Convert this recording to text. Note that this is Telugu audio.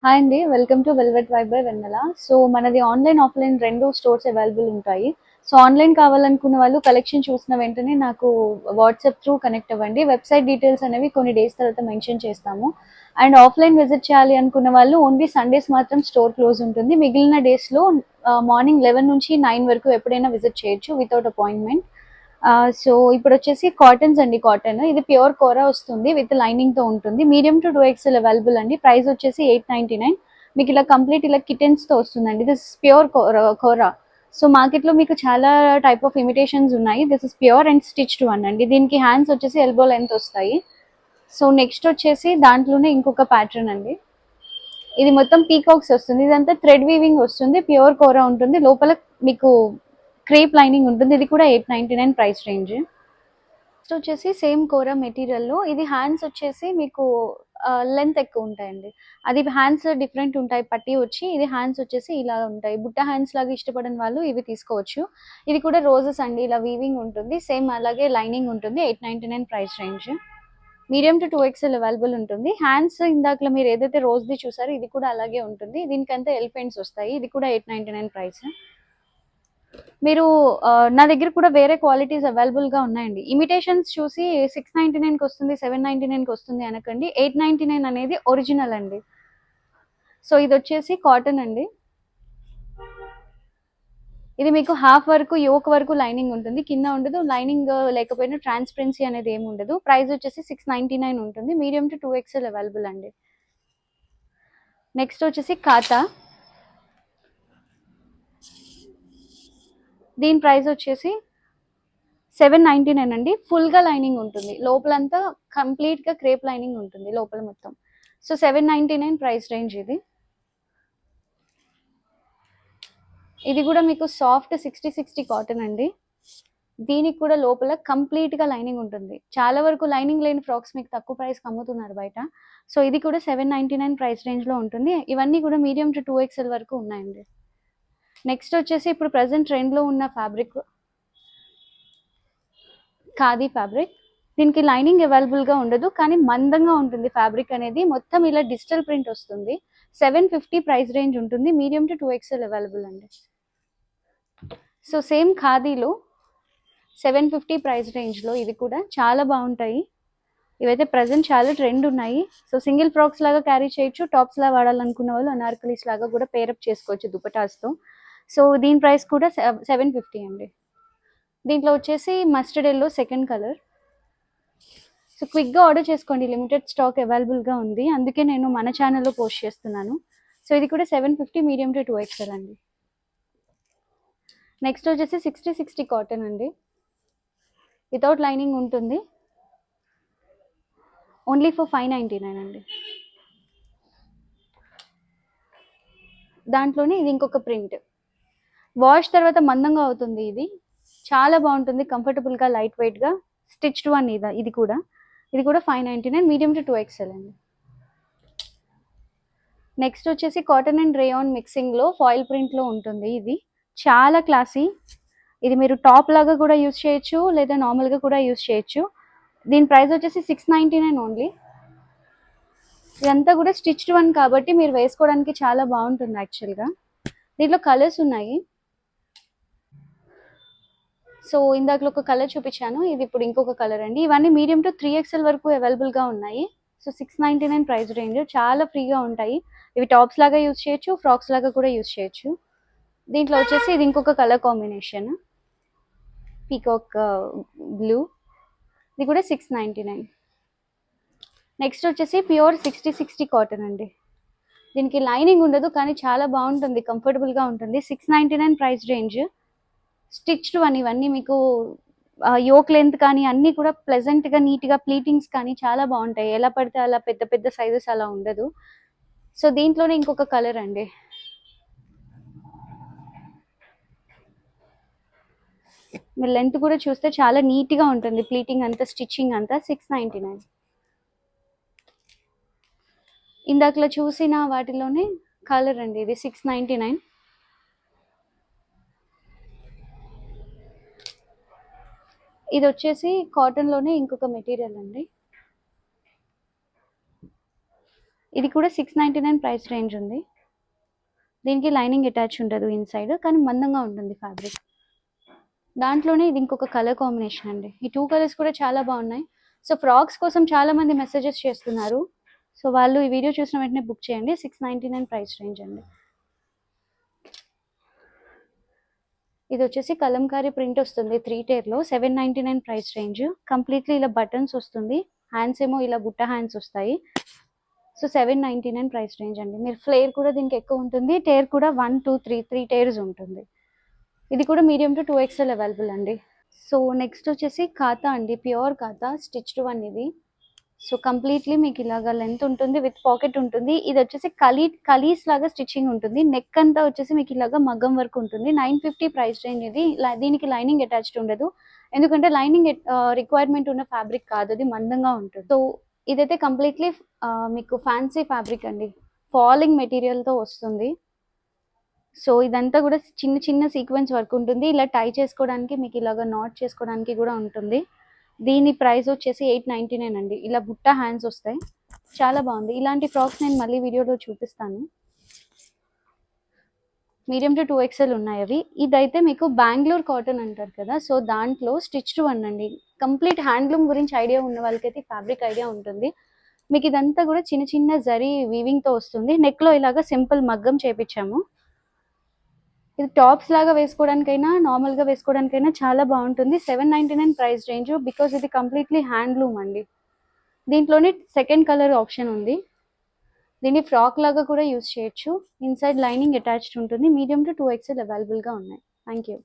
హాయ్ అండి. Welcome to velvet vibe by Vennela. So, మనది ఆన్‌లైన్, ఆఫ్‌లైన్ 2 స్టోర్స్ అవైలబుల్ ఉంటాయి. సో, ఆన్‌లైన్ కావాలనుకున్న వాళ్ళు కలెక్షన్ చూసిన వెంటనే నాకు వాట్సాప్ త్రూ కనెక్ట్ అవ్వండి. వెబ్‌సైట్ డీటెయిల్స్ అనేవి కొన్ని డేస్ తర్వాత మెన్షన్ చేస్తాము. అండ్ ఆఫ్‌లైన్ విజిట్ చేయాలి అనుకున్న వాళ్ళు ఓన్లీ సండేస్ మాత్రం స్టోర్ క్లోజ్ ఉంటుంది. మిగిలిన డేస్‌లో మార్నింగ్ 11 నుంచి 9 వరకు ఎప్పుడైనా విజిట్ చేయొచ్చు వితౌట్ అపాయింట్‌మెంట్. సో, ఇప్పుడొచ్చేసి కాటన్స్ అండి కాటన్. ఇది ప్యూర్ కోరా వస్తుంది. విత్ లైనింగ్‌తో ఉంటుంది. మీడియం టు 2XL అవైలబుల్ అండి. ప్రైస్ వచ్చేసి 899. మీకు ఇలా కంప్లీట్ ఇలా కిటెన్స్‌తో వస్తుందండి. This is pure kora. So, మార్కెట్‌లో మీకు చాలా టైప్ ఆఫ్ ఇమిటేషన్స్ ఉన్నాయి. This is pure and stitched one అండి. దీనికి హ్యాండ్స్ వచ్చేసి ఎల్బో లెంత్ వస్తాయి. సో, నెక్స్ట్ వచ్చేసి దాంట్లోనే ఇంకొక ప్యాటర్న్ అండి. ఇది మొత్తం పీకాక్స్ వస్తుంది. ఇదంతా థ్రెడ్ వీవింగ్ వస్తుంది. ప్యూర్ కోరా ఉంటుంది. లోపల మీకు క్రేప్ లైనింగ్ ఉంటుంది. ఇది కూడా 899 ప్రైస్ రేంజ్. నెక్స్ట్ వచ్చేసి సేమ్ కోరా మెటీరియల్‌లో ఇది హ్యాండ్స్ వచ్చేసి మీకు లెంత్ ఎక్కువ ఉంటాయండి. అది హ్యాండ్స్ డిఫరెంట్ ఉంటాయి. పట్టీ వచ్చి ఇది హ్యాండ్స్ వచ్చేసి ఇలా ఉంటాయి. బుట్ట హ్యాండ్స్ లాగా ఇష్టపడని వాళ్ళు ఇవి తీసుకోవచ్చు. ఇది కూడా రోజెస్ అండి. ఇలా వీవింగ్ ఉంటుంది. సేమ్ అలాగే లైనింగ్ ఉంటుంది. 899 price range. Medium to 2XL available ఉంటుంది. హ్యాండ్స్ ఇందాకలో మీరు ఏదైతే రోజ్‌ది చూసారో ఇది కూడా అలాగే ఉంటుంది. దీనికంతా ఎలిఫెంట్స్ వస్తాయి. ఇది కూడా 899 ప్రైస్. మీరు నా దగ్గర కూడా వేరే క్వాలిటీస్ అవైలబుల్‌గా ఉన్నాయండి. ఇమిటేషన్స్ చూసి 699కి వస్తుంది, 799కి వస్తుంది అనకండి. 899 అనేది ఒరిజినల్ అండి. సో, ఇదొచ్చేసి కాటన్ అండి. ఇది మీకు హాఫ్ వరకు యోక్ వరకు లైనింగ్ ఉంటుంది. కింద ఉండదు. లైనింగ్ లేకపోయినా ట్రాన్స్‌పరెన్సీ అనేది ఏమి ఉండదు. ప్రైస్ వచ్చేసి 699 ఉంటుంది. మీడియం టు 2XL అవైలబుల్ అండి. నెక్స్ట్ వచ్చేసి కాతా. దీని ప్రైస్ వచ్చేసి 799 అండి. ఫుల్‌గా లైనింగ్ ఉంటుంది. లోపలంతా కంప్లీట్‌గా క్రేప్ లైనింగ్ ఉంటుంది లోపల మొత్తం. సో, 799 ప్రైస్ రేంజ్ ఇది. ఇది కూడా మీకు సాఫ్ట్ 60 కాటన్ అండి. దీనికి కూడా లోపల కంప్లీట్‌గా లైనింగ్ ఉంటుంది. చాలా వరకు లైనింగ్ లేని ఫ్రాక్స్ మీకు తక్కువ ప్రైస్‌కి అమ్ముతున్నారు బయట. సో, ఇది కూడా 799 ప్రైస్ రేంజ్‌లో ఉంటుంది. ఇవన్నీ కూడా మీడియం టు 2XL వరకు ఉన్నాయండి. నెక్స్ట్ వచ్చేసి ఇప్పుడు ప్రెజెంట్ ట్రెండ్‌లో ఉన్న ఫ్యాబ్రిక్ ఖాదీ ఫ్యాబ్రిక్. దీనికి లైనింగ్ అవైలబుల్‌గా ఉండదు. కానీ మందంగా ఉంటుంది ఫ్యాబ్రిక్ అనేది. మొత్తం ఇలా డిజిటల్ ప్రింట్ వస్తుంది. 750 ప్రైస్ రేంజ్ ఉంటుంది. మీడియం టు 2XL అవైలబుల్ అండి. సో, సేమ్ ఖాదీలో 750 ప్రైస్ రేంజ్‌లో ఇవి కూడా చాలా బాగుంటాయి. ఇవైతే ప్రెజెంట్ చాలా ట్రెండ్ ఉన్నాయి. సో, సింగిల్ ఫ్రాక్స్ లాగా క్యారీ చేయొచ్చు. టాప్స్‌లా వాడాలనుకున్న వాళ్ళు అనార్కలీస్ లాగా కూడా పేరప్ చేసుకోవచ్చు దుపటాస్‌తో. సో, దీని ప్రైస్ కూడా 750 అండి. దీంట్లో వచ్చేసి mustard yellow second colour. So, క్విక్‌గా ఆర్డర్ చేసుకోండి. లిమిటెడ్ స్టాక్ అవైలబుల్‌గా ఉంది. అందుకే నేను మన ఛానల్‌లో పోస్ట్ చేస్తున్నాను. సో, ఇది కూడా 750 మీడియం టు 2XL అండి. నెక్స్ట్ వచ్చేసి 60 కాటన్ అండి. వితౌట్ లైనింగ్ ఉంటుంది. ఓన్లీ ఫర్ 599 అండి. దాంట్లోనే ఇది ఇంకొక ప్రింట్. వాష్ తర్వాత మందంగా అవుతుంది ఇది. చాలా బాగుంటుంది. కంఫర్టబుల్‌గా, లైట్ వెయిట్‌గా స్టిచ్డ్ వన్ ఇది కూడా. ఇది కూడా 599 మీడియం టు 2XL అండి. నెక్స్ట్ వచ్చేసి కాటన్ అండ్ రేయాన్ మిక్సింగ్‌లో ఫాయిల్ ప్రింట్‌లో ఉంటుంది ఇది. చాలా క్లాసీ. ఇది మీరు టాప్ లాగా కూడా యూజ్ చేయొచ్చు. లేదా నార్మల్‌గా కూడా యూజ్ చేయొచ్చు. దీని ప్రైస్ వచ్చేసి 699 ఓన్లీ. ఇదంతా కూడా స్టిచ్డ్ వన్ కాబట్టి మీరు వేసుకోవడానికి చాలా బాగుంటుంది యాక్చువల్‌గా. దీంట్లో కలర్స్ ఉన్నాయి. సో, ఇందాకలో ఒక కలర్ చూపించాను. ఇది ఇప్పుడు ఇంకొక కలర్ అండి. ఇవన్నీ మీడియం టు 3XL వరకు అవైలబుల్‌గా ఉన్నాయి. So, 699 price range. చాలా ఫ్రీగా ఉంటాయి. ఇవి టాప్స్ లాగా యూజ్ చేయొచ్చు. ఫ్రాక్స్ లాగా కూడా యూజ్ చేయొచ్చు. దీంట్లో వచ్చేసి ఇది ఇంకొక కలర్ కాంబినేషన్. Peacock blue. ఇది కూడా 699. నెక్స్ట్ వచ్చేసి ప్యూర్ 60 కాటన్ అండి. దీనికి లైనింగ్ ఉండదు. కానీ చాలా బాగుంటుంది. కంఫర్టబుల్‌గా ఉంటుంది. 699 ప్రైస్ రేంజ్. స్టిచ్డ్ వన్ ఇవన్నీ మీకు యోక్ లెంత్ కానీ అన్నీ కూడా ప్లెజెంట్‌గా, నీట్‌గా ప్లీటింగ్స్ కానీ చాలా బాగుంటాయి. ఎలా పడితే అలా పెద్ద పెద్ద సైజెస్ అలా ఉండదు. సో, దీంట్లోనే ఇంకొక కలర్ అండి. మీరు లెంత్ కూడా చూస్తే చాలా నీట్‌గా ఉంటుంది. ప్లీటింగ్ అంతా, స్టిచ్చింగ్ అంతా 699. ఇందాకలా చూసిన వాటిలోనే కలర్ అండి ఇది 699. ఇది వచ్చేసి కాటన్‌లోనే ఇంకొక మెటీరియల్ అండి. ఇది కూడా 699 ప్రైస్ రేంజ్ ఉంది. దీనికి లైనింగ్ అటాచ్ ఉండదు ఇన్సైడ్, కానీ మందంగా ఉంటుంది ఫ్యాబ్రిక్. దాంట్లోనే ఇది ఇంకొక కలర్ కాంబినేషన్ అండి. ఈ 2 కలర్స్ కూడా చాలా బాగున్నాయి. సో ఫ్రాక్స్ కోసం చాలా మంది మెసేజెస్ చేస్తున్నారు. సో వాళ్ళు ఈ వీడియో చూసిన వెంటనే బుక్ చేయండి. 699 ప్రైస్ రేంజ్ అండి. ఇది వచ్చేసి కలంకారీ ప్రింట్ వస్తుంది 3 టైర్లో, 799 ప్రైస్ రేంజ్. కంప్లీట్లీ ఇలా బటన్స్ వస్తుంది, హ్యాండ్స్ ఏమో ఇలా బుట్ట హ్యాండ్స్ వస్తాయి. సో 799 ప్రైస్ రేంజ్ అండి. మీరు ఫ్లేర్ కూడా దీనికి ఎక్కువ ఉంటుంది, టైర్ కూడా 1 2 3 టైర్స్ ఉంటుంది. ఇది కూడా మీడియం టు 2XL అవైలబుల్ అండి. సో నెక్స్ట్ వచ్చేసి ఖాతా అండి, ప్యూర్ ఖాతా స్టిచ్డ్ వన్ ఇది. సో కంప్లీట్లీ మీకు ఇలాగా లెంత్ ఉంటుంది, విత్ పాకెట్ ఉంటుంది. ఇది వచ్చేసి కలీస్ లాగా స్టిచ్చింగ్ ఉంటుంది. నెక్ అంతా వచ్చేసి మీకు ఇలాగా మగ్గం వర్క్ ఉంటుంది. 950 ప్రైస్ రేంజ్ ఇది. దీనికి లైనింగ్ అటాచ్డ్ ఉండదు, ఎందుకంటే లైనింగ్ రిక్వైర్మెంట్ ఉన్న ఫ్యాబ్రిక్ కాదు, అది మందంగా ఉంటుంది. సో ఇదైతే కంప్లీట్లీ మీకు ఫ్యాన్సీ ఫ్యాబ్రిక్ అండి, ఫాలింగ్ మెటీరియల్తో వస్తుంది. సో ఇదంతా కూడా చిన్న చిన్న సీక్వెన్స్ వర్క్ ఉంటుంది. ఇలా టై చేసుకోవడానికి, మీకు ఇలాగ నాట్ చేసుకోవడానికి కూడా ఉంటుంది. దీని ప్రైస్ వచ్చేసి 899 అండి. ఇలా బుట్ట హ్యాండ్స్ వస్తాయి, చాలా బాగుంది. ఇలాంటి ఫ్రాక్స్ నేను మళ్ళీ వీడియోలో చూపిస్తాను. మీడియం టు 2XL ఉన్నాయి అవి. ఇదైతే మీకు బెంగళూరు కాటన్ అంటారు కదా, సో దాంట్లో స్టిచ్డ్ వన్ అండి. కంప్లీట్ హ్యాండ్లూమ్ గురించి ఐడియా ఉన్న వాళ్ళకైతే ఫ్యాబ్రిక్ ఐడియా ఉంటుంది. మీకు ఇదంతా కూడా చిన్న చిన్న జరీ వీవింగ్తో వస్తుంది. నెక్లో ఇలాగ సింపుల్ మగ్గం చేపించాము. ఇది టాప్స్ లాగా వేసుకోవడానికైనా నార్మల్గా వేసుకోవడానికైనా చాలా బాగుంటుంది. 799 ప్రైస్ రేంజ్, బికాజ్ ఇది కంప్లీట్లీ హ్యాండ్లూమ్ అండి. దీంట్లోనే సెకండ్ కలర్ ఆప్షన్ ఉంది. దీన్ని ఫ్రాక్ లాగా కూడా యూస్ చేయొచ్చు. ఇన్సైడ్ లైనింగ్ అటాచ్డ్ ఉంటుంది. మీడియం టు 2XL అవైలబుల్గా ఉన్నాయి. Thank you.